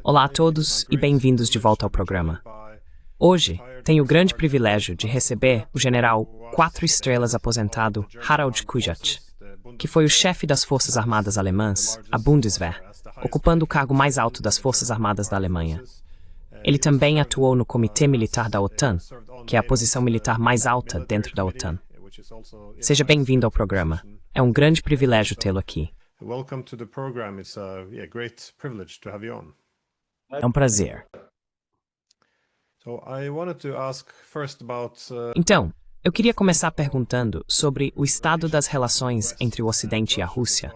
Olá a todos e bem-vindos de volta ao programa. Hoje, tenho o grande privilégio de receber o general 4 estrelas aposentado Harald Kujat, que foi o chefe das Forças Armadas Alemãs, a Bundeswehr, ocupando o cargo mais alto das Forças Armadas da Alemanha. Ele também atuou no Comitê Militar da OTAN, que é a posição militar mais alta dentro da OTAN. Seja bem-vindo ao programa. É um grande privilégio tê-lo aqui. É um prazer. Então, eu queria começar perguntando sobre o estado das relações entre o Ocidente e a Rússia,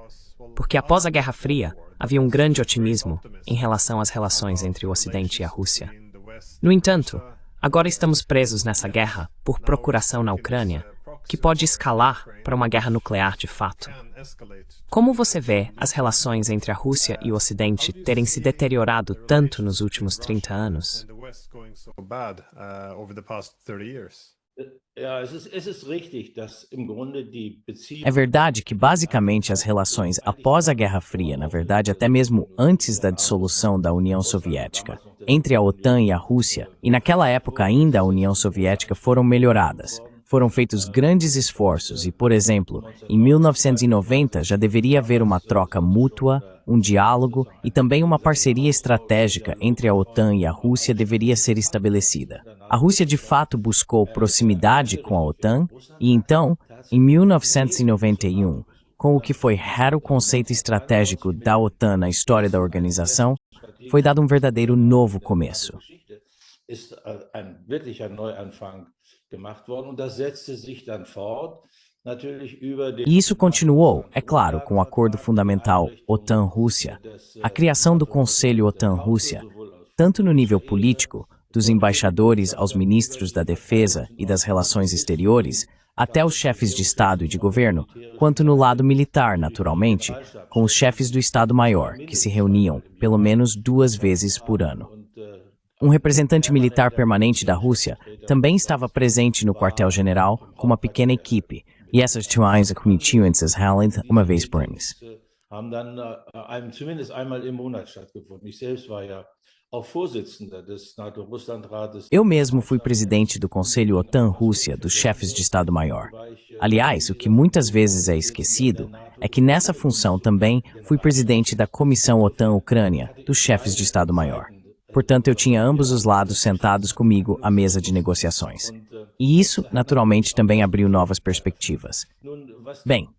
porque após a Guerra Fria, havia um grande otimismo em relação às relações entre o Ocidente e a Rússia. No entanto, agora estamos presos nessa guerra por procuração na Ucrânia, que pode escalar para uma guerra nuclear de fato. Como você vê as relações entre a Rússia e o Ocidente terem se deteriorado tanto nos últimos 30 anos? É verdade que basicamente as relações após a Guerra Fria, na verdade até mesmo antes da dissolução da União Soviética, entre a OTAN e a Rússia, e naquela época ainda a União Soviética, foram melhoradas. Foram feitos grandes esforços e, por exemplo, em 1990 já deveria haver uma troca mútua, um diálogo e também uma parceria estratégica entre a OTAN e a Rússia deveria ser estabelecida. A Rússia de fato buscou proximidade com a OTAN e então, em 1991, com o que foi o conceito estratégico da OTAN na história da organização, foi dado um verdadeiro novo começo. E isso continuou, é claro, com o Acordo Fundamental OTAN-Rússia, a criação do Conselho OTAN-Rússia, tanto no nível político, dos embaixadores aos ministros da Defesa e das Relações Exteriores, até os chefes de Estado e de governo, quanto no lado militar, naturalmente, com os chefes do Estado-Maior, que se reuniam pelo menos 2 vezes por ano. Um representante militar permanente da Rússia também estava presente no quartel-general com uma pequena equipe, e essas reuniões aconteciam uma vez por mês. Eu mesmo fui presidente do Conselho OTAN-Rússia dos chefes de Estado-Maior. Aliás, o que muitas vezes é esquecido é que nessa função também fui presidente da Comissão OTAN-Ucrânia dos chefes de Estado-Maior. Portanto, eu tinha ambos os lados sentados comigo à mesa de negociações. E isso, naturalmente, também abriu novas perspectivas. Bem,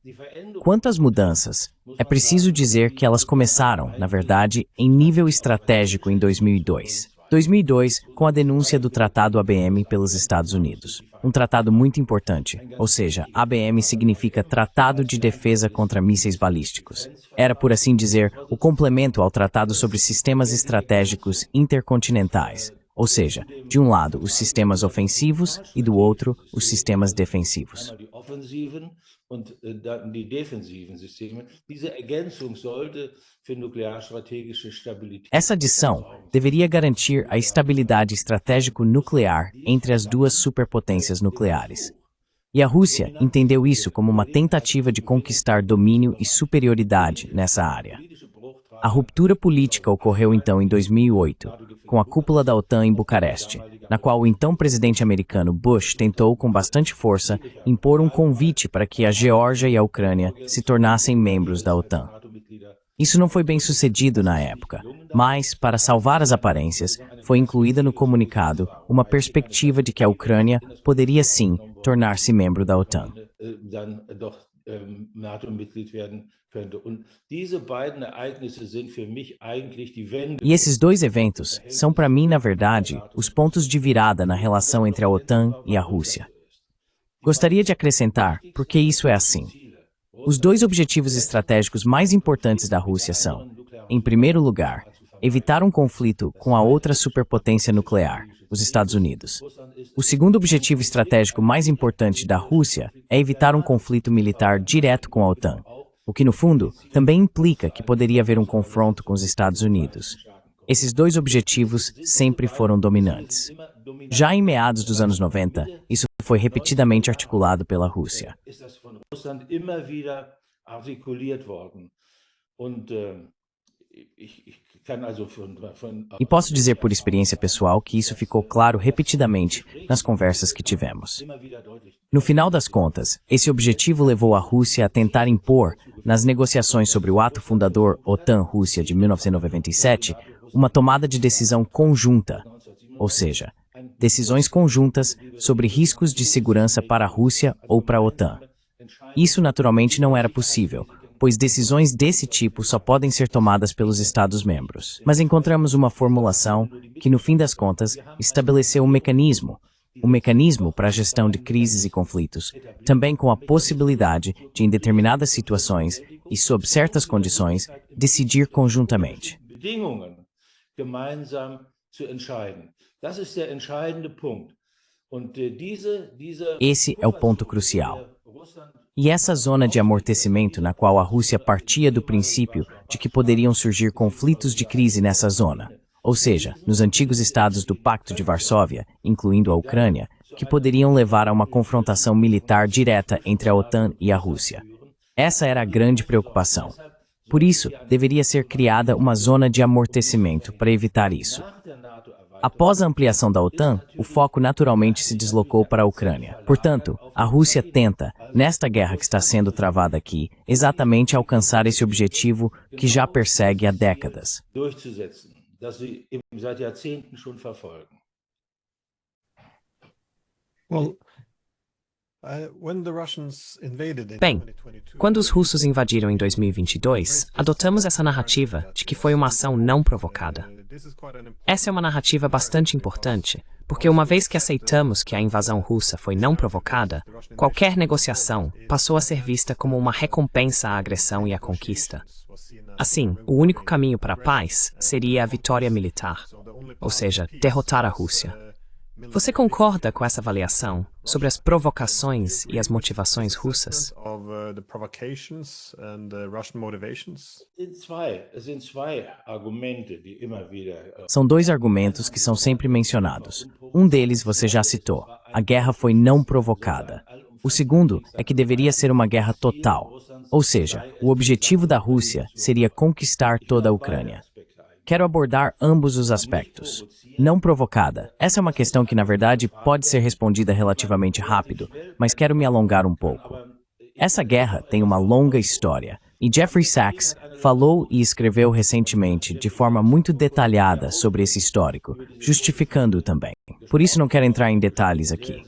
quanto às mudanças, é preciso dizer que elas começaram, na verdade, em nível estratégico em 2002. 2002, com a denúncia do Tratado ABM pelos Estados Unidos. Um tratado muito importante, ou seja, ABM significa Tratado de Defesa contra Mísseis Balísticos. Era, por assim dizer, o complemento ao Tratado sobre Sistemas Estratégicos Intercontinentais, ou seja, de um lado os sistemas ofensivos e do outro os sistemas defensivos. Essa adição deveria garantir a estabilidade estratégico-nuclear entre as duas superpotências nucleares. E a Rússia entendeu isso como uma tentativa de conquistar domínio e superioridade nessa área. A ruptura política ocorreu então em 2008, com a cúpula da OTAN em Bucareste, na qual o então presidente americano Bush tentou com bastante força impor um convite para que a Geórgia e a Ucrânia se tornassem membros da OTAN. Isso não foi bem sucedido na época, mas, para salvar as aparências, foi incluída no comunicado uma perspectiva de que a Ucrânia poderia sim tornar-se membro da OTAN. E esses dois eventos são para mim, na verdade, os pontos de virada na relação entre a OTAN e a Rússia. Gostaria de acrescentar por que isso é assim. Os dois objetivos estratégicos mais importantes da Rússia são, em primeiro lugar, evitar um conflito com a outra superpotência nuclear, os Estados Unidos. O segundo objetivo estratégico mais importante da Rússia é evitar um conflito militar direto com a OTAN, o que, no fundo, também implica que poderia haver um confronto com os Estados Unidos. Esses dois objetivos sempre foram dominantes. Já em meados dos anos 90, isso foi repetidamente articulado pela Rússia. E posso dizer por experiência pessoal que isso ficou claro repetidamente nas conversas que tivemos. No final das contas, esse objetivo levou a Rússia a tentar impor, nas negociações sobre o ato fundador OTAN-Rússia de 1997, uma tomada de decisão conjunta, ou seja, decisões conjuntas sobre riscos de segurança para a Rússia ou para a OTAN. Isso naturalmente não era possível, pois decisões desse tipo só podem ser tomadas pelos Estados-membros. Mas encontramos uma formulação que, no fim das contas, estabeleceu um mecanismo para a gestão de crises e conflitos, também com a possibilidade de, em determinadas situações e sob certas condições, decidir conjuntamente. Esse é o ponto crucial. E essa zona de amortecimento na qual a Rússia partia do princípio de que poderiam surgir conflitos de crise nessa zona, ou seja, nos antigos estados do Pacto de Varsóvia, incluindo a Ucrânia, que poderiam levar a uma confrontação militar direta entre a OTAN e a Rússia. Essa era a grande preocupação. Por isso, deveria ser criada uma zona de amortecimento para evitar isso. Após a ampliação da OTAN, o foco naturalmente se deslocou para a Ucrânia. Portanto, a Rússia tenta, nesta guerra que está sendo travada aqui, exatamente alcançar esse objetivo que já persegue há décadas. Bem, quando os russos invadiram em 2022, adotamos essa narrativa de que foi uma ação não provocada. Essa é uma narrativa bastante importante, porque uma vez que aceitamos que a invasão russa foi não provocada, qualquer negociação passou a ser vista como uma recompensa à agressão e à conquista. Assim, o único caminho para a paz seria a vitória militar, ou seja, derrotar a Rússia. Você concorda com essa avaliação sobre as provocações e as motivações russas? São dois argumentos que são sempre mencionados. Um deles você já citou: a guerra foi não provocada. O segundo é que deveria ser uma guerra total, ou seja, o objetivo da Rússia seria conquistar toda a Ucrânia. Quero abordar ambos os aspectos. Não provocada. Essa é uma questão que, na verdade, pode ser respondida relativamente rápido, mas quero me alongar um pouco. Essa guerra tem uma longa história, e Jeffrey Sachs falou e escreveu recentemente de forma muito detalhada sobre esse histórico, justificando-o também. Por isso não quero entrar em detalhes aqui.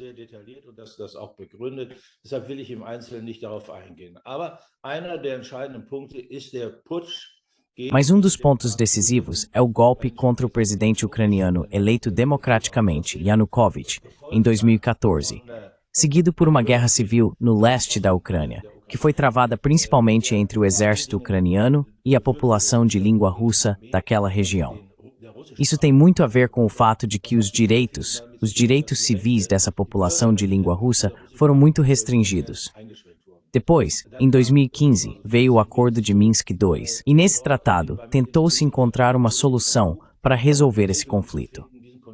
Mas um dos pontos decisivos é o golpe contra o presidente ucraniano eleito democraticamente, Yanukovych, em 2014, seguido por uma guerra civil no leste da Ucrânia, que foi travada principalmente entre o exército ucraniano e a população de língua russa daquela região. Isso tem muito a ver com o fato de que os direitos civis dessa população de língua russa foram muito restringidos. Depois, em 2015, veio o Acordo de Minsk II, e nesse tratado tentou-se encontrar uma solução para resolver esse conflito.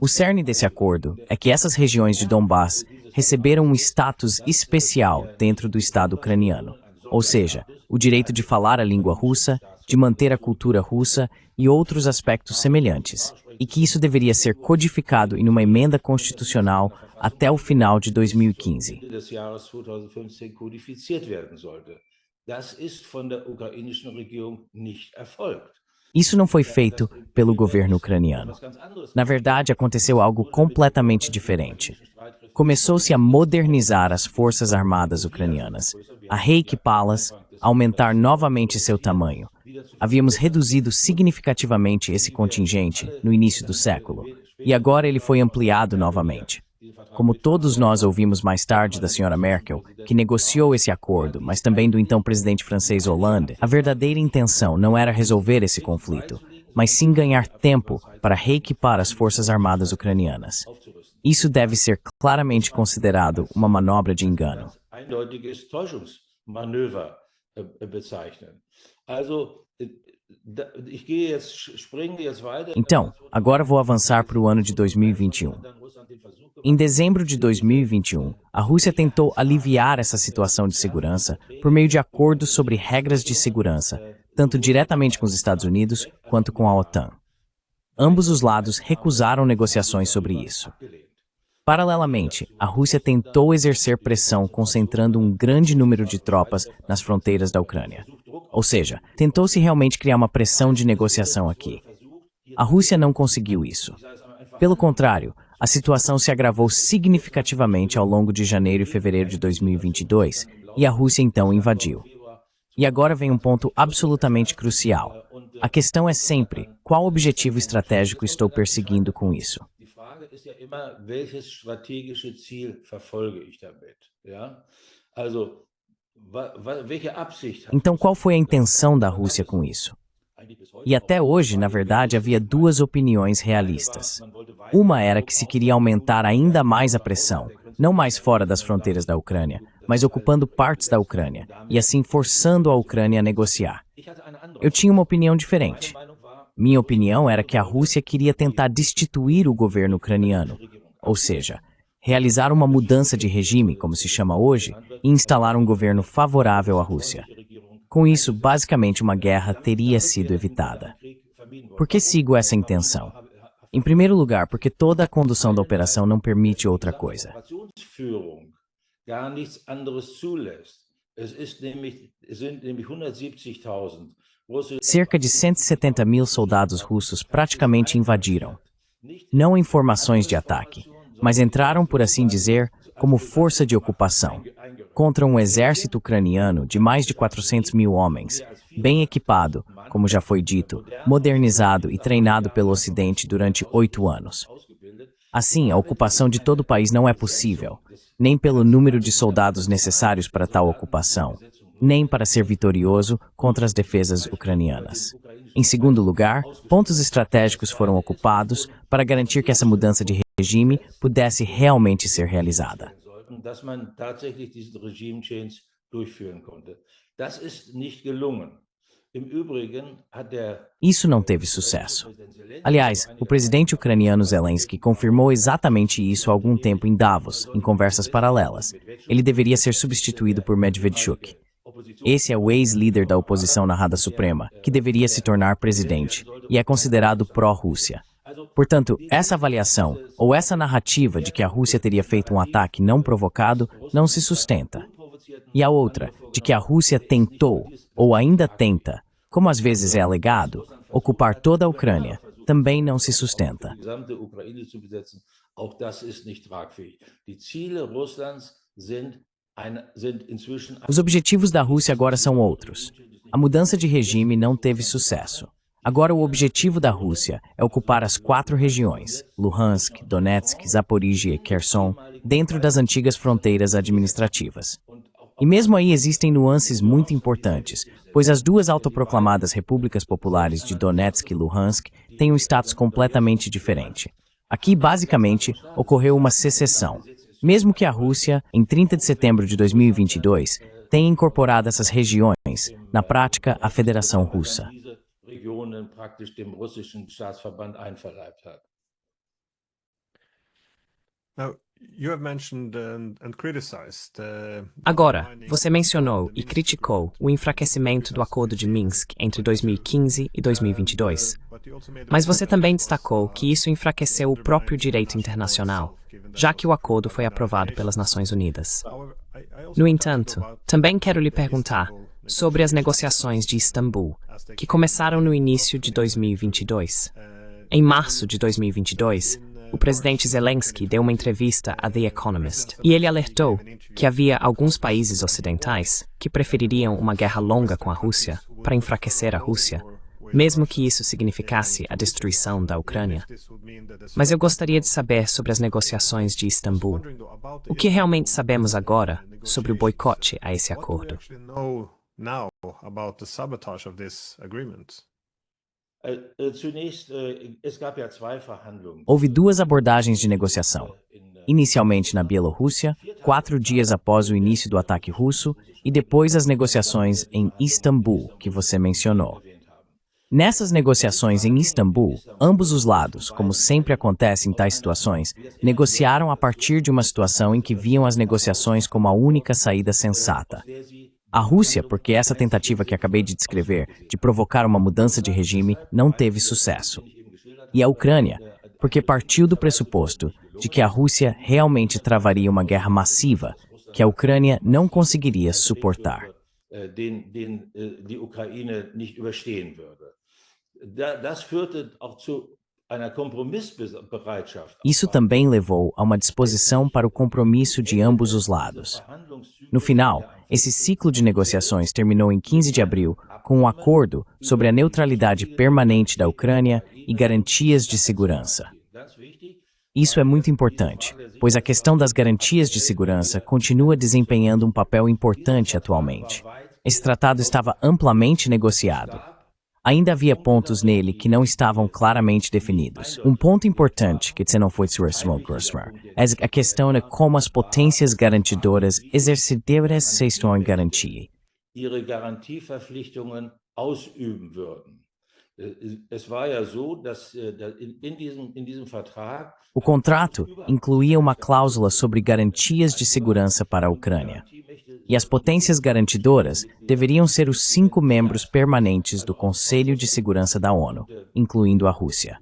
O cerne desse acordo é que essas regiões de Donbass receberam um status especial dentro do Estado ucraniano, ou seja, o direito de falar a língua russa, de manter a cultura russa e outros aspectos semelhantes, e que isso deveria ser codificado em uma emenda constitucional até o final de 2015. Isso não foi feito pelo governo ucraniano. Na verdade, aconteceu algo completamente diferente. Começou-se a modernizar as forças armadas ucranianas, a reequipá-las, a aumentar novamente seu tamanho. Havíamos reduzido significativamente esse contingente no início do século, e agora ele foi ampliado novamente. Como todos nós ouvimos mais tarde da senhora Merkel, que negociou esse acordo, mas também do então presidente francês Hollande, a verdadeira intenção não era resolver esse conflito, mas sim ganhar tempo para reequipar as forças armadas ucranianas. Isso deve ser claramente considerado uma manobra de engano. Então, agora vou avançar para o ano de 2021. Em dezembro de 2021, a Rússia tentou aliviar essa situação de segurança por meio de acordos sobre regras de segurança, tanto diretamente com os Estados Unidos quanto com a OTAN. Ambos os lados recusaram negociações sobre isso. Paralelamente, a Rússia tentou exercer pressão concentrando um grande número de tropas nas fronteiras da Ucrânia. Ou seja, tentou-se realmente criar uma pressão de negociação aqui. A Rússia não conseguiu isso. Pelo contrário, a situação se agravou significativamente ao longo de janeiro e fevereiro de 2022, e a Rússia então invadiu. E agora vem um ponto absolutamente crucial. A questão é sempre, qual objetivo estratégico estou perseguindo com isso? Ist ja immer, welches strategische Ziel verfolge ich damit? Ja? Also, welche Absicht hat Então, qual foi a intenção da Rússia com isso? E até hoje, na verdade, havia duas opiniões realistas. Uma era que se queria aumentar ainda mais a pressão, não mais fora das fronteiras da Ucrânia, mas ocupando partes da Ucrânia, e assim forçando a Ucrânia a negociar. Eu tinha uma opinião diferente. Minha opinião era que a Rússia queria tentar destituir o governo ucraniano, ou seja, realizar uma mudança de regime, como se chama hoje, e instalar um governo favorável à Rússia. Com isso, basicamente uma guerra teria sido evitada. Por que sigo essa intenção? Em primeiro lugar, porque toda a condução da operação não permite outra coisa. gar nichts anderes zulässt. Es sind nämlich 170.000 russische. Cerca de 170 mil soldados russos praticamente invadiram. Não informações de ataque, mas entraram, por assim dizer, como força de ocupação, contra um exército ucraniano de mais de 400 mil homens, bem equipado, como já foi dito, modernizado e treinado pelo Ocidente durante 8 anos. Assim, a ocupação de todo o país não é possível, nem pelo número de soldados necessários para tal ocupação, nem para ser vitorioso contra as defesas ucranianas. Em segundo lugar, pontos estratégicos foram ocupados para garantir que essa mudança de regime pudesse realmente ser realizada. Dass man tatsächlich diesen Regime-Change durchführen konnte. Das ist nicht gelungen. Im Übrigen hat Isso não teve sucesso. Aliás, o presidente ucraniano Zelensky confirmou exatamente isso há algum tempo em Davos, em conversas paralelas. Ele deveria ser substituído por Medvedchuk. Esse é o ex-líder da oposição na Rada Suprema, que deveria se tornar presidente, e é considerado pró-Rússia. Portanto, essa avaliação, ou essa narrativa de que a Rússia teria feito um ataque não provocado, não se sustenta. E a outra, de que a Rússia tentou, ou ainda tenta, como às vezes é alegado, ocupar toda a Ucrânia, também não se sustenta. Os objetivos da Rússia agora são outros. A mudança de regime não teve sucesso. Agora o objetivo da Rússia é ocupar as 4 regiões, Luhansk, Donetsk, Zaporizhia e Kherson, dentro das antigas fronteiras administrativas. E mesmo aí existem nuances muito importantes, pois as duas autoproclamadas repúblicas populares de Donetsk e Luhansk têm um status completamente diferente. Aqui, basicamente, ocorreu uma secessão, mesmo que a Rússia, em 30 de setembro de 2022, tenha incorporado essas regiões, na prática, à Federação Russa. Regionen praktisch dem russischen Staatsverband einverleibt hat. Now, you have mentioned and criticized Agora, você mencionou e criticou o enfraquecimento do Acordo de Minsk entre 2015 e 2022. Mas você também destacou que isso enfraqueceu o próprio direito internacional, já que o acordo foi aprovado pelas Nações Unidas. No entanto, também quero lhe perguntar sobre as negociações de Istambul, que começaram no início de 2022. Em março de 2022, o presidente Zelensky deu uma entrevista a The Economist, e ele alertou que havia alguns países ocidentais que prefeririam uma guerra longa com a Rússia para enfraquecer a Rússia, mesmo que isso significasse a destruição da Ucrânia. Mas eu gostaria de saber sobre as negociações de Istambul. O que realmente sabemos agora sobre o boicote a esse acordo? now about the sabotage of this agreement? Zunächst, es gab ja 2 Verhandlungen. Houve 2 abordagens de negociação. Inicialmente na Bielorrússia, 4 dias após o início do ataque russo, e depois as negociações em Istambul, que você mencionou. Nessas negociações em Istambul, ambos os lados, como sempre acontece em tais situações, negociaram a partir de uma situação em que viam as negociações como a única saída sensata. A Rússia, porque essa tentativa que acabei de descrever, de provocar uma mudança de regime, não teve sucesso. E a Ucrânia, porque partiu do pressuposto de que a Rússia realmente travaria uma guerra massiva, que a Ucrânia não conseguiria suportar. Die Ukraine nicht überstehen würde. Das führte auch zu einer Kompromissbereitschaft. Isso também levou a uma disposição para o compromisso de ambos os lados. No final, esse ciclo de negociações terminou em 15 de abril com um acordo sobre a neutralidade permanente da Ucrânia e garantias de segurança. Isso é muito importante, pois a questão das garantias de segurança continua desempenhando um papel importante atualmente. Esse tratado estava amplamente negociado. Ainda havia pontos nele que não estavam claramente definidos. Um ponto importante que você não foi é a questão de como as potências garantidoras exercitaram sua garantia. Ihre Garantieverpflichtungen ausüben würden. Es war ja so, dass in diesem Vertrag O contrato incluía uma cláusula sobre garantias de segurança para a Ucrânia. E as potências garantidoras deveriam ser os 5 membros permanentes do Conselho de Segurança da ONU, incluindo a Rússia.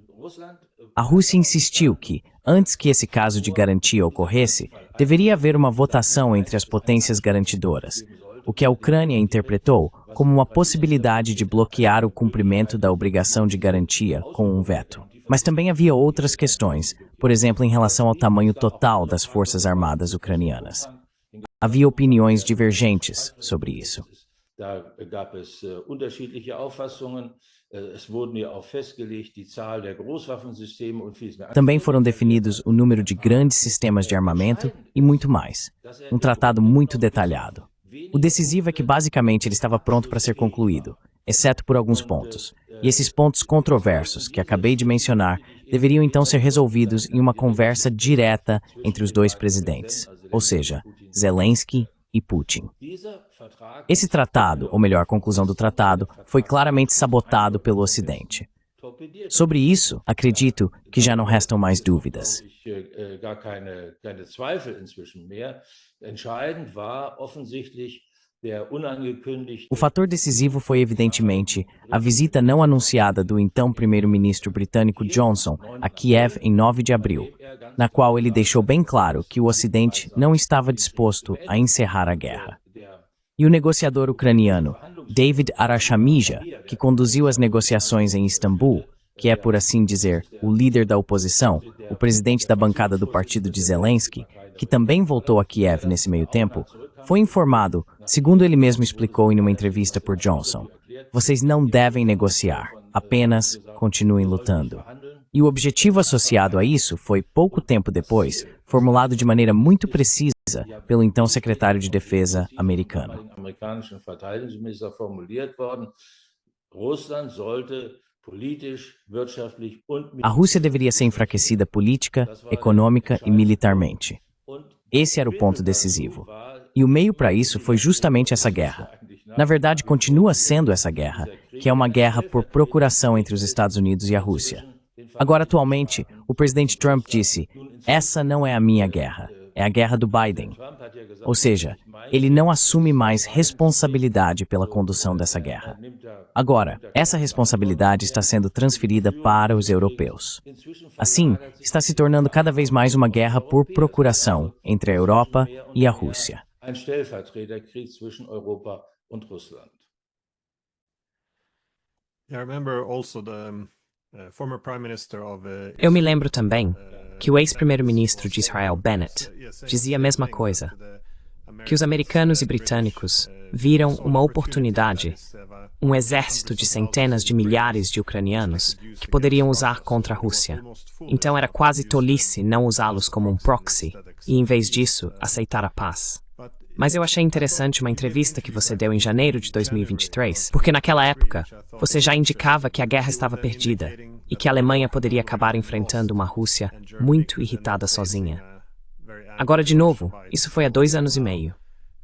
A Rússia insistiu que, antes que esse caso de garantia ocorresse, deveria haver uma votação entre as potências garantidoras, o que a Ucrânia interpretou como uma possibilidade de bloquear o cumprimento da obrigação de garantia com um veto. Mas também havia outras questões, por exemplo, em relação ao tamanho total das forças armadas ucranianas. Havia opiniões divergentes sobre isso. Da gab es unterschiedliche Auffassungen. Es wurden ja auch festgelegt die Zahl der Großwaffensysteme und vieles mehr. Também foram definidos o número de grandes sistemas de armamento e muito mais. Um tratado muito detalhado. O decisivo é que basicamente ele estava pronto para ser concluído, exceto por alguns pontos. E esses pontos controversos que acabei de mencionar deveriam então ser resolvidos em uma conversa direta entre os dois presidentes, ou seja, Zelensky e Putin. Esse tratado, ou melhor, a conclusão do tratado, foi claramente sabotado pelo Ocidente. Sobre isso, acredito que já não restam mais dúvidas. Gar keine Zweifel inzwischen mehr. Entscheidend war offensichtlich der unangekündigte. O fator decisivo foi, evidentemente, a visita não anunciada do então primeiro-ministro britânico Johnson a Kiev em 9 de abril, na qual ele deixou bem claro que o Ocidente não estava disposto a encerrar a guerra. E o negociador ucraniano, David Arashamija, que conduziu as negociações em Istambul, que é, por assim dizer, o líder da oposição, o presidente da bancada do partido de Zelensky, que também voltou a Kiev nesse meio tempo, foi informado, segundo ele mesmo explicou em uma entrevista por Johnson, vocês não devem negociar, apenas continuem lutando. E o objetivo associado a isso foi, pouco tempo depois, formulado de maneira muito precisa pelo então secretário de Defesa americano. A Rússia deveria ser enfraquecida política, econômica e militarmente. Esse era o ponto decisivo. E o meio para isso foi justamente essa guerra. Na verdade, continua sendo essa guerra, que é uma guerra por procuração entre os Estados Unidos e a Rússia. Agora, atualmente, o presidente Trump disse, essa não é a minha guerra, é a guerra do Biden. Ou seja, ele não assume mais responsabilidade pela condução dessa guerra. Agora, essa responsabilidade está sendo transferida para os europeus. Assim, está se tornando cada vez mais uma guerra por procuração entre a Europa e a Rússia. Ein Stellvertreterkrieg zwischen Europa und Russland. I remember also the former prime minister of Eu me lembro também que o ex-primeiro-ministro de Israel, Bennett, dizia a mesma coisa, que os americanos e britânicos viram uma oportunidade, um exército de centenas de milhares de ucranianos que poderiam usar contra a Rússia. Então era quase tolice não usá-los como um proxy e, em vez disso, aceitar a paz. Mas eu achei interessante uma entrevista que você deu em janeiro de 2023, porque naquela época você já indicava que a guerra estava perdida e que a Alemanha poderia acabar enfrentando uma Rússia muito irritada sozinha. Agora, de novo, isso foi há 2 anos e meio.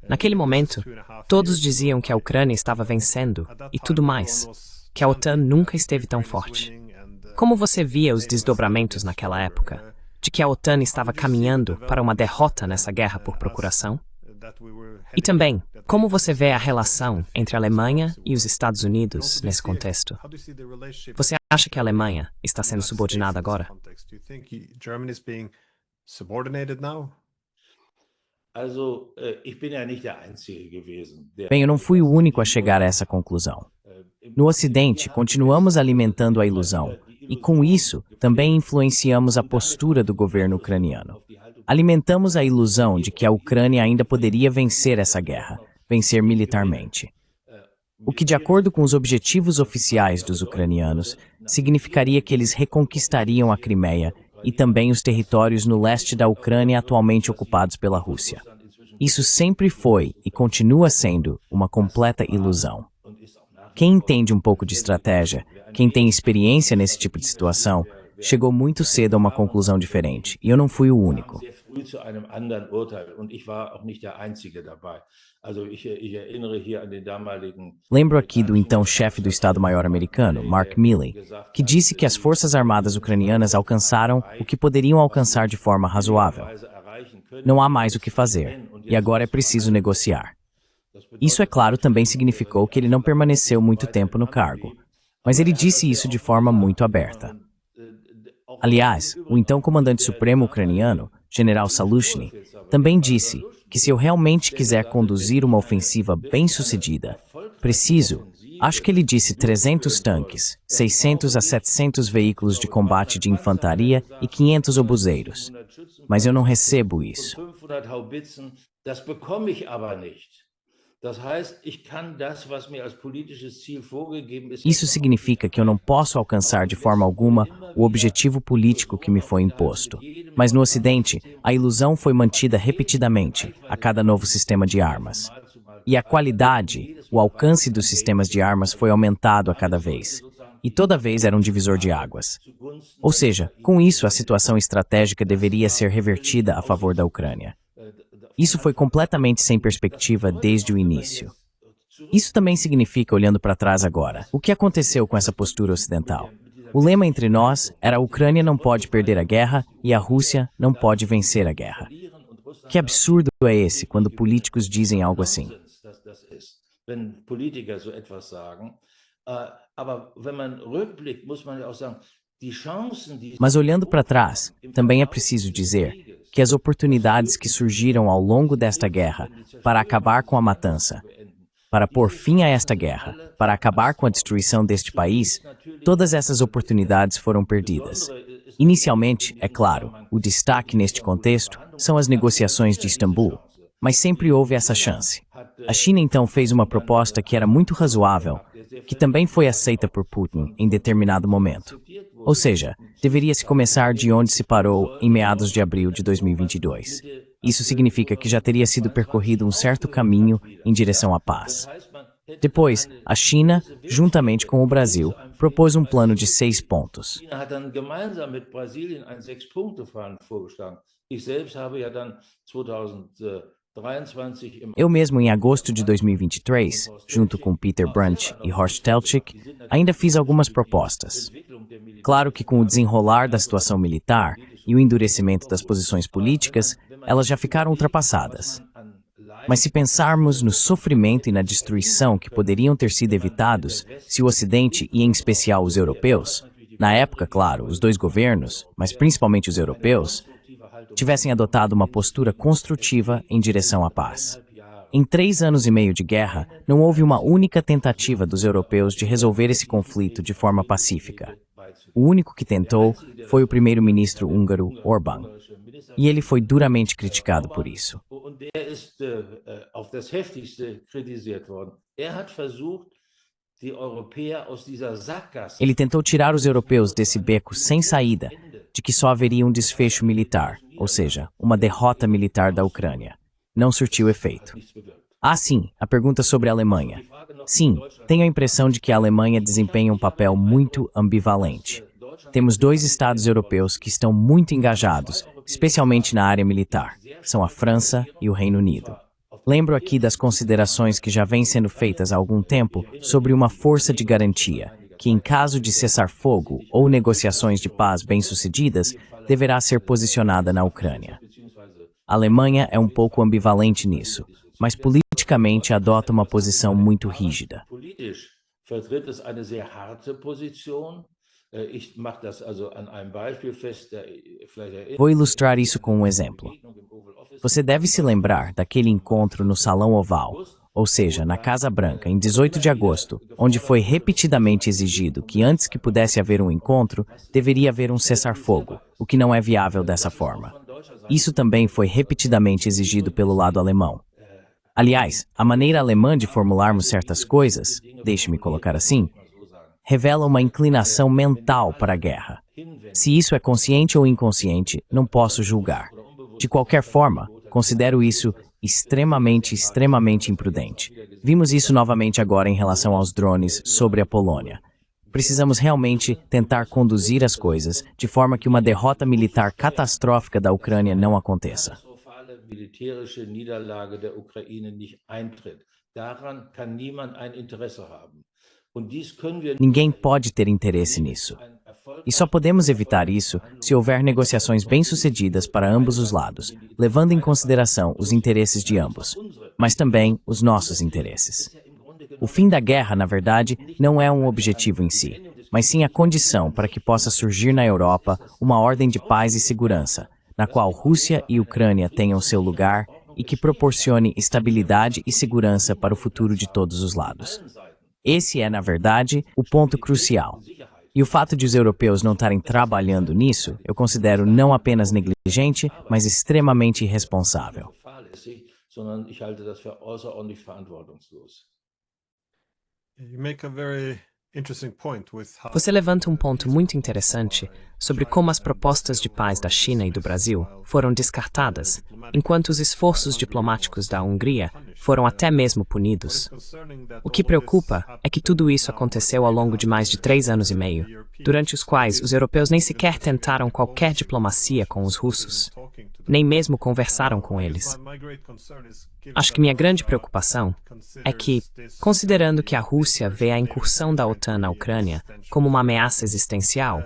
Naquele momento, todos diziam que a Ucrânia estava vencendo e tudo mais, que a OTAN nunca esteve tão forte. Como você via os desdobramentos naquela época, de que a OTAN estava caminhando para uma derrota nessa guerra por procuração? E também, como você vê a relação entre a Alemanha e os Estados Unidos nesse contexto? Você acha que a Alemanha está sendo subordinada agora? Bem, eu não fui o único a chegar a essa conclusão. No Ocidente, continuamos alimentando a ilusão, e com isso, também influenciamos a postura do governo ucraniano. Alimentamos a ilusão de que a Ucrânia ainda poderia vencer essa guerra, vencer militarmente. O que, de acordo com os objetivos oficiais dos ucranianos, significaria que eles reconquistariam a Crimeia e também os territórios no leste da Ucrânia atualmente ocupados pela Rússia. Isso sempre foi e continua sendo uma completa ilusão. Quem entende um pouco de estratégia, quem tem experiência nesse tipo de situação, chegou muito cedo a uma conclusão diferente, e eu não fui o único. Lembro aqui do então chefe do Estado-Maior americano, Mark Milley, que disse que as forças armadas ucranianas alcançaram o que poderiam alcançar de forma razoável. Não há mais o que fazer, e agora é preciso negociar. Isso, é claro, também significou que ele não permaneceu muito tempo no cargo, mas ele disse isso de forma muito aberta. Aliás, o então comandante supremo ucraniano, General Salushny, também disse que se eu realmente quiser conduzir uma ofensiva bem-sucedida, acho que ele disse 300 tanques, 600 a 700 veículos de combate de infantaria e 500 obuseiros. Mas eu não recebo isso. Isso significa que eu não posso alcançar de forma alguma o objetivo político que me foi imposto. Mas no Ocidente, a ilusão foi mantida repetidamente a cada novo sistema de armas. E a qualidade, o alcance dos sistemas de armas foi aumentado a cada vez. E toda vez era um divisor de águas. Ou seja, com isso a situação estratégica deveria ser revertida a favor da Ucrânia. Isso foi completamente sem perspectiva desde o início. Isso também significa, olhando para trás agora, o que aconteceu com essa postura ocidental. O lema entre nós era: a Ucrânia não pode perder a guerra e a Rússia não pode vencer a guerra. Que absurdo é esse quando políticos dizem algo assim? Mas olhando para trás, também é preciso dizer que as oportunidades que surgiram ao longo desta guerra para acabar com a matança, para pôr fim a esta guerra, para acabar com a destruição deste país, todas essas oportunidades foram perdidas. Inicialmente, é claro, o destaque neste contexto são as negociações de Istambul, mas sempre houve essa chance. A China então fez uma proposta que era muito razoável, que também foi aceita por Putin em determinado momento. Ou seja, deveria-se começar de onde se parou em meados de abril de 2022. Isso significa que já teria sido percorrido um certo caminho em direção à paz. Depois, a China, juntamente com o Brasil, propôs um plano de 6 pontos. Eu mesmo, em agosto de 2023, junto com Peter Brandt e Horst Teltschik, ainda fiz algumas propostas. Claro que com o desenrolar da situação militar e o endurecimento das posições políticas, elas já ficaram ultrapassadas. Mas se pensarmos no sofrimento e na destruição que poderiam ter sido evitados se o Ocidente, e em especial os europeus, na época, claro, os dois governos, mas principalmente os europeus, tivessem adotado uma postura construtiva em direção à paz. Em 3 anos e meio de guerra, não houve uma única tentativa dos europeus de resolver esse conflito de forma pacífica. O único que tentou foi o primeiro-ministro húngaro Orbán, e ele foi duramente criticado por isso. Ele tentou tirar os europeus desse beco sem saída, de que só haveria um desfecho militar, ou seja, uma derrota militar da Ucrânia. Não surtiu efeito. Ah, sim, a pergunta sobre a Alemanha. Sim, tenho a impressão de que a Alemanha desempenha um papel muito ambivalente. Temos 2 estados europeus que estão muito engajados, especialmente na área militar. São a França e o Reino Unido. Lembro aqui das considerações que já vêm sendo feitas há algum tempo sobre uma força de garantia, que em caso de cessar-fogo ou negociações de paz bem-sucedidas, deverá ser posicionada na Ucrânia. A Alemanha é um pouco ambivalente nisso, mas politicamente adota uma posição muito rígida. Politisch vertritt es eine sehr harte Position. Ich mache das also an einem Beispiel fest, Vou ilustrar isso com um exemplo. Você deve se lembrar daquele encontro no Salão Oval, ou seja, na Casa Branca, em 18 de agosto, onde foi repetidamente exigido que antes que pudesse haver um encontro, deveria haver um cessar-fogo, o que não é viável dessa forma. Isso também foi repetidamente exigido pelo lado alemão. Aliás, a maneira alemã de formularmos certas coisas, deixe-me colocar assim, revela uma inclinação mental para a guerra. Se isso é consciente ou inconsciente, não posso julgar. De qualquer forma, considero isso extremamente imprudente. Vimos isso novamente agora em relação aos drones sobre a Polônia. Precisamos realmente tentar conduzir as coisas de forma que uma derrota militar catastrófica da Ucrânia não aconteça. militärische Niederlage der Ukraine nicht eintritt. Daran kann niemand ein Interesse haben. Und dies können wir Ninguém pode ter interesse nisso. E só podemos evitar isso se houver negociações bem-sucedidas para ambos os lados, levando em consideração os interesses de ambos, mas também os nossos interesses. O fim da guerra, na verdade, não é um objetivo em si, mas sim a condição para que possa surgir na Europa uma ordem de paz e segurança, na qual Rússia e Ucrânia tenham seu lugar e que proporcione estabilidade e segurança para o futuro de todos os lados. Esse é, na verdade, o ponto crucial. E o fato de os europeus não estarem trabalhando nisso, eu considero não apenas negligente, mas extremamente irresponsável. sondern ich halte das für außerordentlich verantwortungslos. You make a very interesting point with how Você levanta um ponto muito interessante sobre como as propostas de paz da China e do Brasil foram descartadas, enquanto os esforços diplomáticos da Hungria foram até mesmo punidos. O que preocupa é que tudo isso aconteceu ao longo de mais de 3 anos e meio, durante os quais os europeus nem sequer tentaram qualquer diplomacia com os russos, nem mesmo conversaram com eles. Acho que minha grande preocupação é que, considerando que a Rússia vê a incursão da OTAN na Ucrânia como uma ameaça existencial,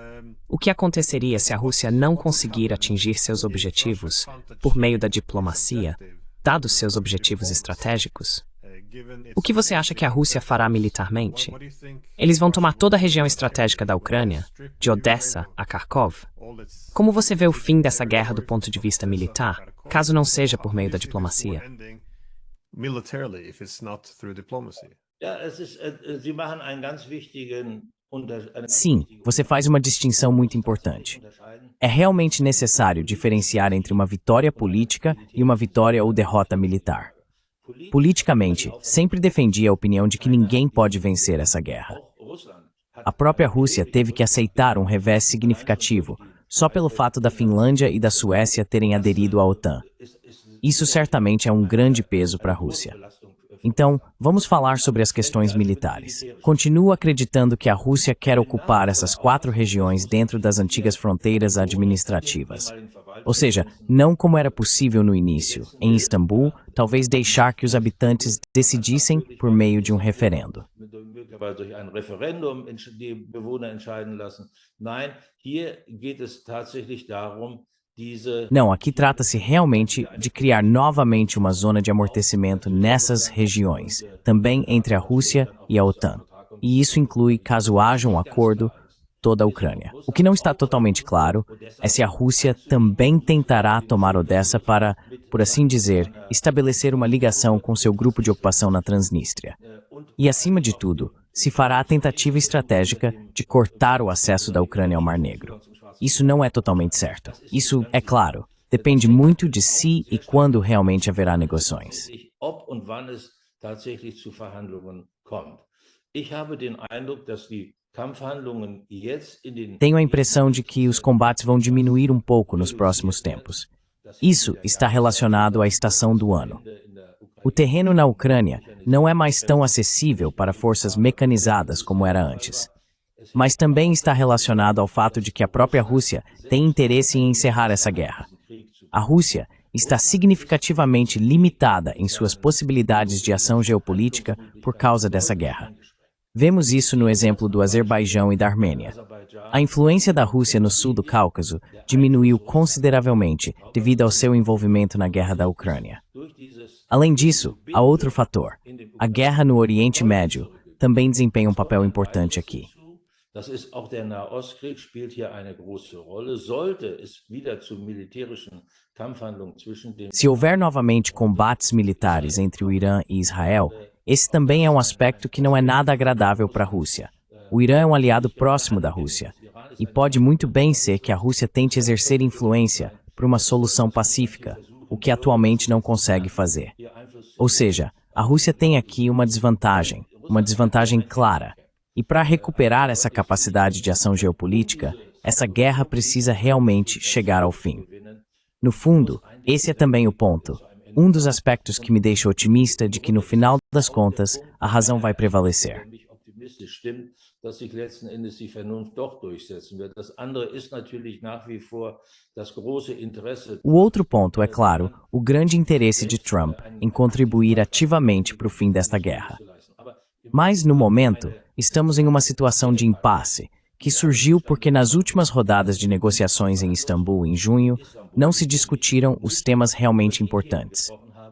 o que aconteceria se a Rússia não conseguir atingir seus objetivos por meio da diplomacia, dados seus objetivos estratégicos? O que você acha que a Rússia fará militarmente? Eles vão tomar toda a região estratégica da Ucrânia, de Odessa a Kharkov? Como você vê o fim dessa guerra do ponto de vista militar, caso não seja por meio da diplomacia? militarily if it's not through diplomacy? Ja, Sie machen einen ganz wichtigen Sim, você faz uma distinção muito importante. É realmente necessário diferenciar entre uma vitória política e uma vitória ou derrota militar. Politicamente, sempre defendi a opinião de que ninguém pode vencer essa guerra. A própria Rússia teve que aceitar um revés significativo, só pelo fato da Finlândia e da Suécia terem aderido à OTAN. Isso certamente é um grande peso para a Rússia. Então, vamos falar sobre as questões militares. Continuo acreditando que a Rússia quer ocupar essas 4 regiões dentro das antigas fronteiras administrativas. Ou seja, não como era possível no início, em Istambul, talvez deixar que os habitantes decidissem por meio de um referendo. durch ein Referendum die Bewohner entscheiden lassen. Nein, hier geht es tatsächlich darum, Não, aqui trata-se realmente de criar novamente uma zona de amortecimento nessas regiões, também entre a Rússia e a OTAN. E isso inclui, caso haja um acordo, toda a Ucrânia. O que não está totalmente claro é se a Rússia também tentará tomar Odessa para, por assim dizer, estabelecer uma ligação com seu grupo de ocupação na Transnistria. E, acima de tudo, se fará a tentativa estratégica de cortar o acesso da Ucrânia ao Mar Negro. Isso não é totalmente certo. Isso, é claro, depende muito de se e quando realmente haverá negociações. Tenho a impressão de que os combates vão diminuir um pouco nos próximos tempos. Isso está relacionado à estação do ano. O terreno na Ucrânia não é mais tão acessível para forças mecanizadas como era antes. Mas também está relacionado ao fato de que a própria Rússia tem interesse em encerrar essa guerra. A Rússia está significativamente limitada em suas possibilidades de ação geopolítica por causa dessa guerra. Vemos isso no exemplo do Azerbaijão e da Armênia. A influência da Rússia no sul do Cáucaso diminuiu consideravelmente devido ao seu envolvimento na guerra da Ucrânia. Além disso, há outro fator. A guerra no Oriente Médio também desempenha um papel importante aqui. Das ist auch der Nahostkrieg spielt hier eine große Rolle. Sollte es wieder zu militärischen Kampfhandlungen zwischen den Se houver novamente combates militares entre o Irã e Israel, esse também é um aspecto que não é nada agradável para a Rússia. O Irã é um aliado próximo da Rússia, e pode muito bem ser que a Rússia tente exercer influência por uma solução pacífica, o que atualmente não consegue fazer. Ou seja, a Rússia tem aqui uma desvantagem clara. E para recuperar essa capacidade de ação geopolítica, essa guerra precisa realmente chegar ao fim. No fundo, esse é também o ponto. Um dos aspectos que me deixa otimista de que no final das contas, a razão vai prevalecer. dass sich letzten Endes die Vernunft doch durchsetzen wird. Das andere ist natürlich nach wie vor das große Interesse. O outro ponto é, claro, o grande interesse de Trump em contribuir ativamente para o fim desta guerra. Mas, no momento, estamos em uma situação de impasse, que surgiu porque nas últimas rodadas de negociações em Istambul, em junho, não se discutiram os temas realmente importantes.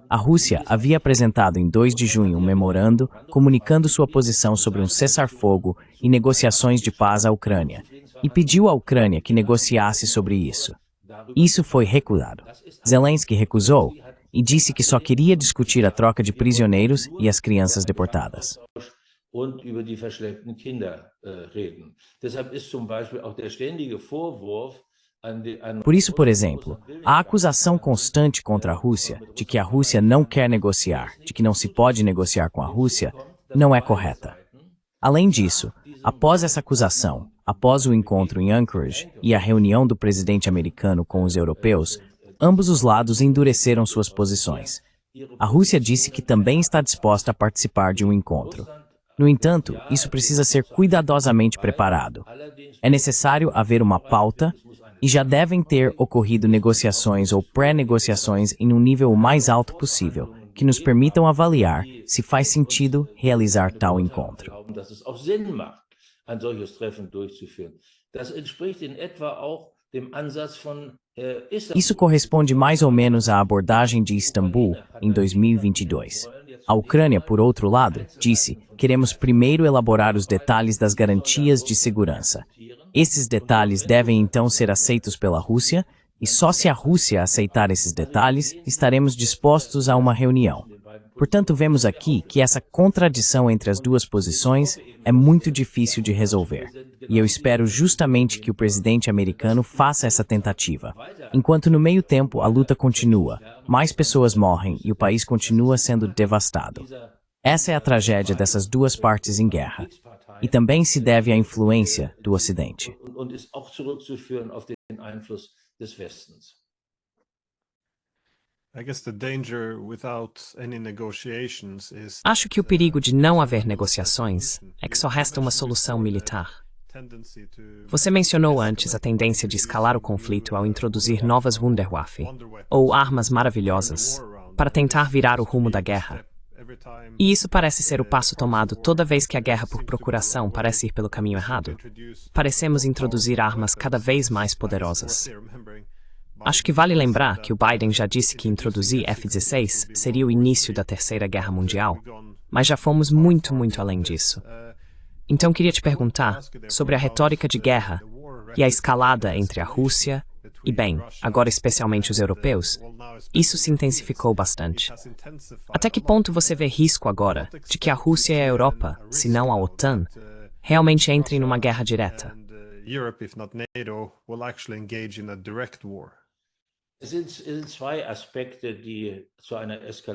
A Rússia havia apresentado em 2 de junho um memorando comunicando sua posição sobre um cessar-fogo e negociações de paz à Ucrânia, e pediu à Ucrânia que negociasse sobre isso. Isso foi recusado. Zelensky recusou e disse que só queria discutir a troca de prisioneiros e as crianças deportadas. Und über die verschleppten Kinder reden. Deshalb ist zum Beispiel auch der ständige Vorwurf Por isso, por exemplo, a acusação constante contra a Rússia de que a Rússia não quer negociar, de que não se pode negociar com a Rússia, não é correta. Além disso, após essa acusação, após o encontro em Anchorage e a reunião do presidente americano com os europeus, ambos os lados endureceram suas posições. A Rússia disse que também está disposta a participar de um encontro. No entanto, isso precisa ser cuidadosamente preparado. É necessário haver uma pauta e já devem ter ocorrido negociações ou pré-negociações em um nível o mais alto possível, que nos permitam avaliar se faz sentido realizar tal encontro. Isso corresponde mais ou menos à abordagem de Istambul em 2022. A Ucrânia, por outro lado, disse: queremos primeiro elaborar os detalhes das garantias de segurança. Esses detalhes devem então ser aceitos pela Rússia, e só se a Rússia aceitar esses detalhes, estaremos dispostos a uma reunião. Portanto, vemos aqui que essa contradição entre as duas posições é muito difícil de resolver. E eu espero justamente que o presidente americano faça essa tentativa. Enquanto no meio tempo a luta continua, mais pessoas morrem e o país continua sendo devastado. Essa é a tragédia dessas duas partes em guerra. E também se deve à influência do Ocidente. Acho que o perigo de não haver negociações é que só resta uma solução militar. Você mencionou antes a tendência de escalar o conflito ao introduzir novas Wunderwaffe, ou armas maravilhosas, para tentar virar o rumo da guerra. E isso parece ser o passo tomado toda vez que a guerra por procuração parece ir pelo caminho errado. Parecemos introduzir armas cada vez mais poderosas. Acho que vale lembrar que o Biden já disse que introduzir F-16 seria o início da Terceira Guerra Mundial, mas já fomos muito, muito além disso. Então queria te perguntar sobre a retórica de guerra e a escalada entre a Rússia e, bem, agora especialmente os europeus. Isso se intensificou bastante. Até que ponto você vê risco agora de que a Rússia e a Europa, se não a OTAN, realmente entrem numa guerra direta?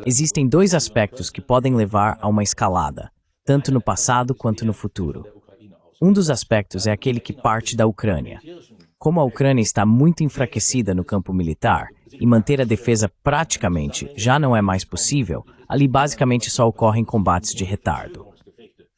Existem 2 aspectos que podem levar a uma escalada, tanto no passado quanto no futuro. Um dos aspectos é aquele que parte da Ucrânia. Como a Ucrânia está muito enfraquecida no campo militar e manter a defesa praticamente já não é mais possível, ali basicamente só ocorrem combates de retardo.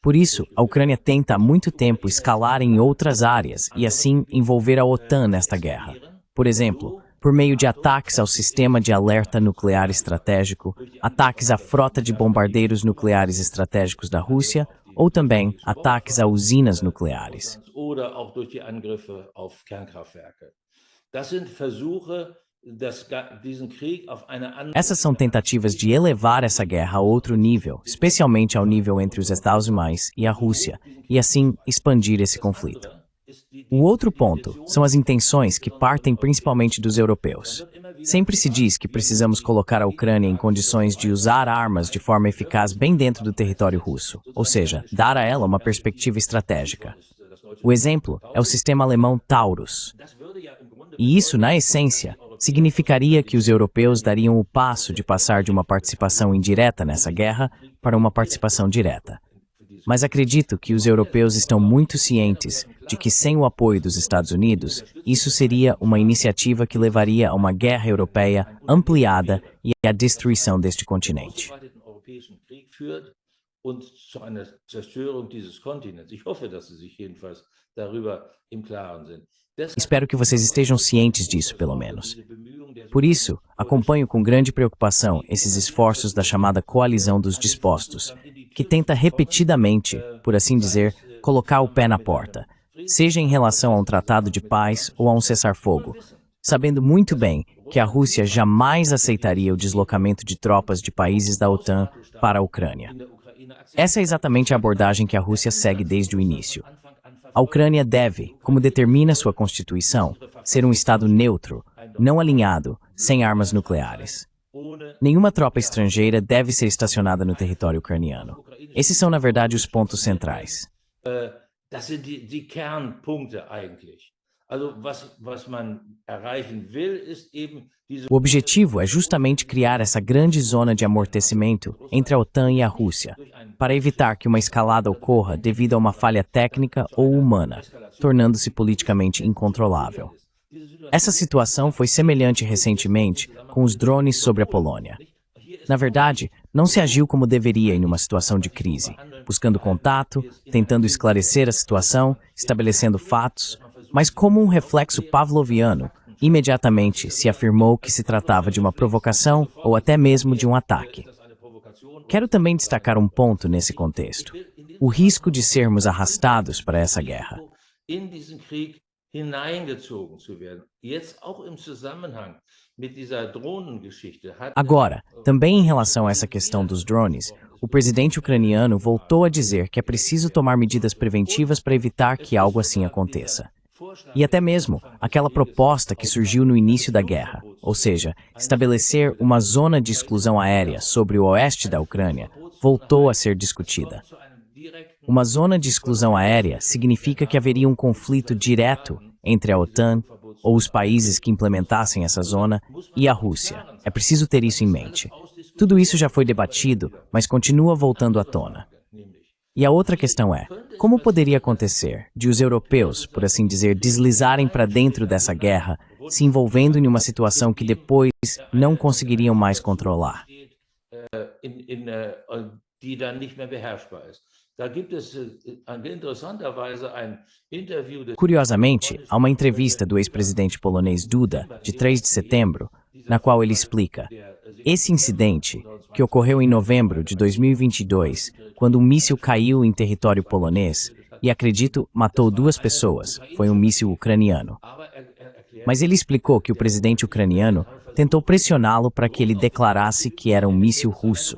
Por isso, a Ucrânia tenta há muito tempo escalar em outras áreas e assim envolver a OTAN nesta guerra. Por exemplo, por meio de ataques ao sistema de alerta nuclear estratégico, ataques à frota de bombardeiros nucleares estratégicos da Rússia ou também ataques a usinas nucleares. Oder auch durch die Angriffe auf Kernkraftwerke. Das sind Versuche, diesen Krieg auf eine andere. Essas são tentativas de elevar essa guerra a outro nível, especialmente ao nível entre os Estados Unidos e a Rússia, e assim expandir esse conflito. O outro ponto são as intenções que partem principalmente dos europeus. Sempre se diz que precisamos colocar a Ucrânia em condições de usar armas de forma eficaz bem dentro do território russo, ou seja, dar a ela uma perspectiva estratégica. O exemplo é o sistema alemão Taurus. E isso, na essência, significaria que os europeus dariam o passo de passar de uma participação indireta nessa guerra para uma participação direta. Mas acredito que os europeus estão muito cientes de que, sem o apoio dos Estados Unidos, isso seria uma iniciativa que levaria a uma guerra europeia ampliada e à destruição deste continente. Und zu einer Zerstörung dieses Kontinents. Ich hoffe, dass Sie sich jedenfalls darüber im Klaren sind. Espero que vocês estejam cientes disso, pelo menos. Por isso, acompanho com grande preocupação esses esforços da chamada Coalizão dos Dispostos, que tenta repetidamente, por assim dizer, colocar o pé na porta, seja em relação a um tratado de paz ou a um cessar-fogo, sabendo muito bem que a Rússia jamais aceitaria o deslocamento de tropas de países da OTAN para a Ucrânia. Essa é exatamente a abordagem que a Rússia segue desde o início. A Ucrânia deve, como determina sua Constituição, ser um Estado neutro, não alinhado, sem armas nucleares. Nenhuma tropa estrangeira deve ser estacionada no território ucraniano. Esses são, na verdade, os pontos centrais. Das sind die Kernpunkte eigentlich. Also was man erreichen will, ist eben diese. O objetivo é justamente criar essa grande zona de amortecimento entre a OTAN e a Rússia, para evitar que uma escalada ocorra devido a uma falha técnica ou humana, tornando-se politicamente incontrolável. Essa situação foi semelhante recentemente com os drones sobre a Polônia. Na verdade, não se agiu como deveria em uma situação de crise, buscando contato, tentando esclarecer a situação, estabelecendo fatos, mas como um reflexo pavloviano, imediatamente se afirmou que se tratava de uma provocação ou até mesmo de um ataque. Quero também destacar um ponto nesse contexto: o risco de sermos arrastados para essa guerra. Agora, também em relação a essa questão dos drones, o presidente ucraniano voltou a dizer que é preciso tomar medidas preventivas para evitar que algo assim aconteça. E até mesmo aquela proposta que surgiu no início da guerra, ou seja, estabelecer uma zona de exclusão aérea sobre o oeste da Ucrânia, voltou a ser discutida. Uma zona de exclusão aérea significa que haveria um conflito direto entre a OTAN ou os países que implementassem essa zona e a Rússia. É preciso ter isso em mente. Tudo isso já foi debatido, mas continua voltando à tona. E a outra questão é, como poderia acontecer de os europeus, por assim dizer, deslizarem para dentro dessa guerra, se envolvendo em uma situação que depois não conseguiriam mais controlar? Curiosamente, há uma entrevista do ex-presidente polonês Duda, de 3 de setembro, na qual ele explica: esse incidente, que ocorreu em novembro de 2022, quando um míssil caiu em território polonês, e acredito matou 2 pessoas, foi um míssil ucraniano. Mas ele explicou que o presidente ucraniano tentou pressioná-lo para que ele declarasse que era um míssil russo.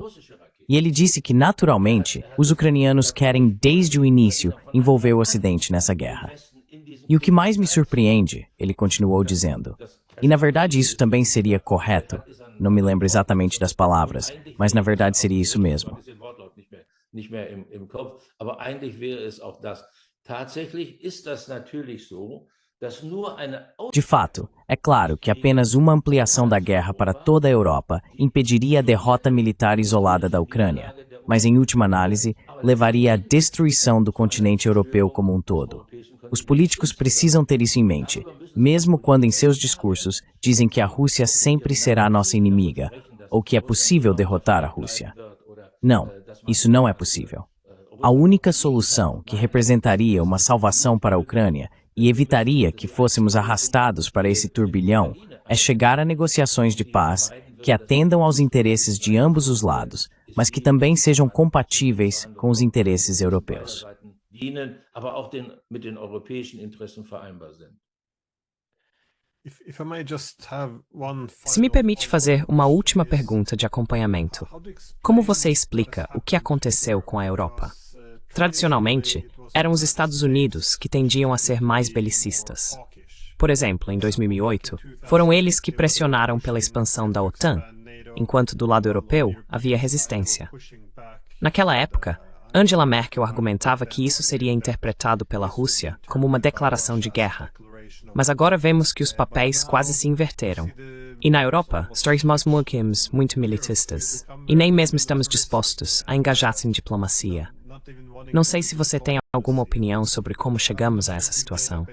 E ele disse que, naturalmente, os ucranianos querem, desde o início, envolver o Ocidente nessa guerra. E o que mais me surpreende, ele continuou dizendo, e na verdade isso também seria correto, não me lembro exatamente das palavras, mas na verdade seria isso mesmo. De fato, é claro que apenas uma ampliação da guerra para toda a Europa impediria a derrota militar isolada da Ucrânia, mas em última análise, levaria à destruição do continente europeu como um todo. Os políticos precisam ter isso em mente, mesmo quando em seus discursos dizem que a Rússia sempre será nossa inimiga, ou que é possível derrotar a Rússia. Não, isso não é possível. A única solução que representaria uma salvação para a Ucrânia e evitaria que fôssemos arrastados para esse turbilhão é chegar a negociações de paz que atendam aos interesses de ambos os lados, mas que também sejam compatíveis com os interesses europeus. Se me permite fazer uma última pergunta de acompanhamento, como você explica o que aconteceu com a Europa? Tradicionalmente, eram os Estados Unidos que tendiam a ser mais belicistas. Por exemplo, em 2008, foram eles que pressionaram pela expansão da OTAN, enquanto do lado europeu havia resistência. Naquela época, Angela Merkel argumentava que isso seria interpretado pela Rússia como uma declaração de guerra. Mas agora vemos que os papéis quase se inverteram. E na Europa, estamos muito militistas, e nem mesmo estamos dispostos a engajar-se em diplomacia. Não sei se você tem alguma opinião sobre como chegamos a essa situação.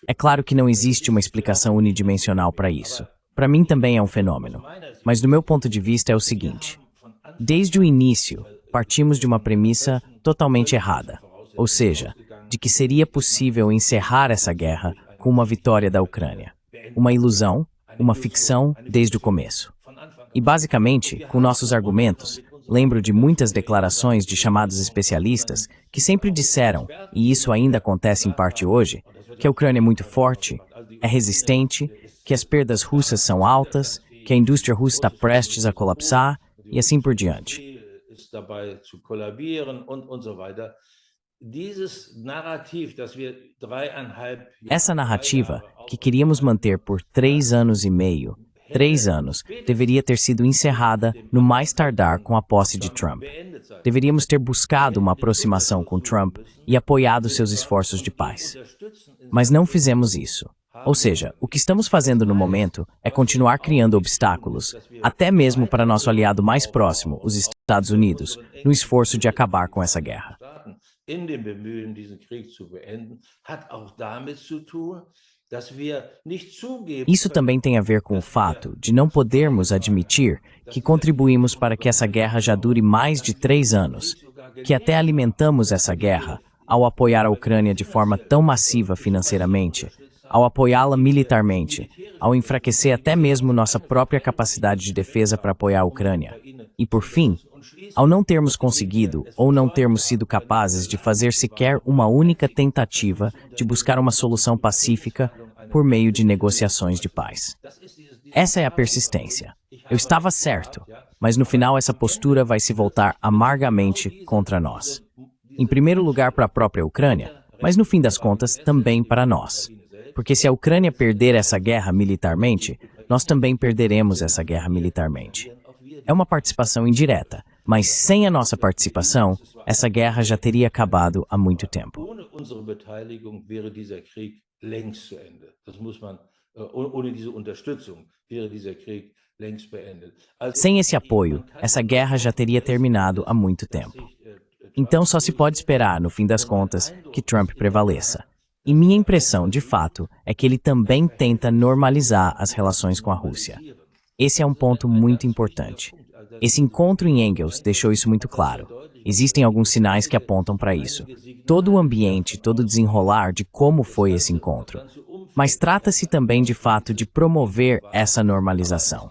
É claro que não existe uma explicação unidimensional para isso. Para mim também é um fenômeno. Mas do meu ponto de vista é o seguinte. Desde o início, partimos de uma premissa totalmente errada. Ou seja, de que seria possível encerrar essa guerra com uma vitória da Ucrânia. Uma ilusão, uma ficção desde o começo. E basicamente, com nossos argumentos, lembro de muitas declarações de chamados especialistas que sempre disseram, e isso ainda acontece em parte hoje, que a Ucrânia é muito forte, é resistente, que as perdas russas são altas, que a indústria russa está prestes a colapsar e assim por diante. Essa narrativa, que queríamos manter por 3 anos e meio, 3 anos, deveria ter sido encerrada no mais tardar com a posse de Trump. Deveríamos ter buscado uma aproximação com Trump e apoiado seus esforços de paz. Mas não fizemos isso. Ou seja, o que estamos fazendo no momento é continuar criando obstáculos, até mesmo para nosso aliado mais próximo, os Estados Unidos, no esforço de acabar com essa guerra. Isso também tem a ver com o fato de não podermos admitir que contribuímos para que essa guerra já dure mais de 3 anos, que até alimentamos essa guerra ao apoiar a Ucrânia de forma tão massiva financeiramente, ao apoiá-la militarmente, ao enfraquecer até mesmo nossa própria capacidade de defesa para apoiar a Ucrânia. E por fim, ao não termos conseguido ou não termos sido capazes de fazer sequer uma única tentativa de buscar uma solução pacífica por meio de negociações de paz. Essa é a persistência. Eu estava certo, mas no final essa postura vai se voltar amargamente contra nós. Em primeiro lugar para a própria Ucrânia, mas no fim das contas também para nós. Porque se a Ucrânia perder essa guerra militarmente, nós também perderemos essa guerra militarmente. É uma participação indireta, mas sem a nossa participação, essa guerra já teria acabado há muito tempo. Sem esse apoio, essa guerra já teria terminado há muito tempo. Então só se pode esperar, no fim das contas, que Trump prevaleça. E minha impressão, de fato, é que ele também tenta normalizar as relações com a Rússia. Esse é um ponto muito importante. Esse encontro em Engels deixou isso muito claro. Existem alguns sinais que apontam para isso. Todo o ambiente, todo o desenrolar de como foi esse encontro. Mas trata-se também, de fato, de promover essa normalização.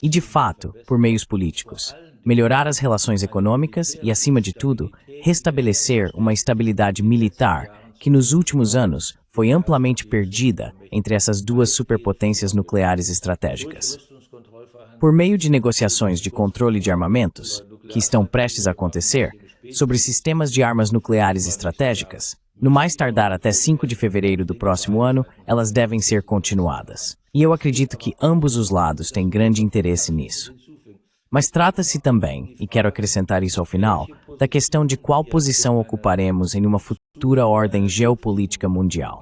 E, de fato, por meios políticos, melhorar as relações econômicas e, acima de tudo, restabelecer uma estabilidade militar que, nos últimos anos, foi amplamente perdida entre essas duas superpotências nucleares estratégicas. Por meio de negociações de controle de armamentos, que estão prestes a acontecer, sobre sistemas de armas nucleares estratégicas, no mais tardar até 5 de fevereiro do próximo ano, elas devem ser continuadas. E eu acredito que ambos os lados têm grande interesse nisso. Mas trata-se também, e quero acrescentar isso ao final, da questão de qual posição ocuparemos em uma futura ordem geopolítica mundial.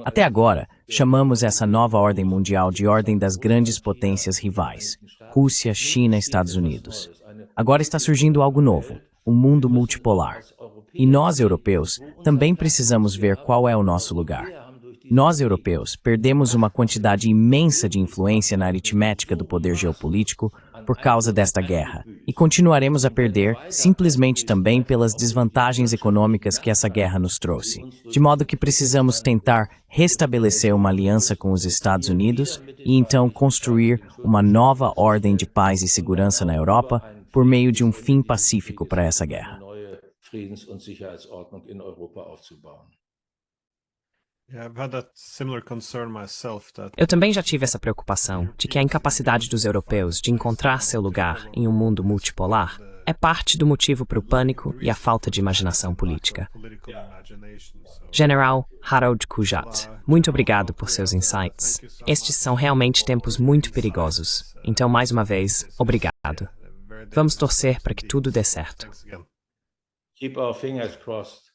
Até agora, chamamos essa nova ordem mundial de ordem das grandes potências rivais, Rússia, China e Estados Unidos. Agora está surgindo algo novo, um mundo multipolar. E nós, europeus, também precisamos ver qual é o nosso lugar. Nós, europeus, perdemos uma quantidade imensa de influência na aritmética do poder geopolítico por causa desta guerra, e continuaremos a perder simplesmente também pelas desvantagens econômicas que essa guerra nos trouxe. De modo que precisamos tentar restabelecer uma aliança com os Estados Unidos e então construir uma nova ordem de paz e segurança na Europa por meio de um fim pacífico para essa guerra. Friedens- und Sicherheitsordnung in Europa aufzubauen. Yeah, I've had that similar concern myself that Eu também já tive essa preocupação de que a incapacidade dos europeus de encontrar seu lugar em um mundo multipolar é parte do motivo para o pânico e a falta de imaginação política. political imagination. So General Harold Kujat, muito obrigado por seus insights. Estes são realmente tempos muito perigosos. Então, mais uma vez, obrigado. very Vamos torcer para que tudo dê certo. thanks again. Keep our fingers crossed.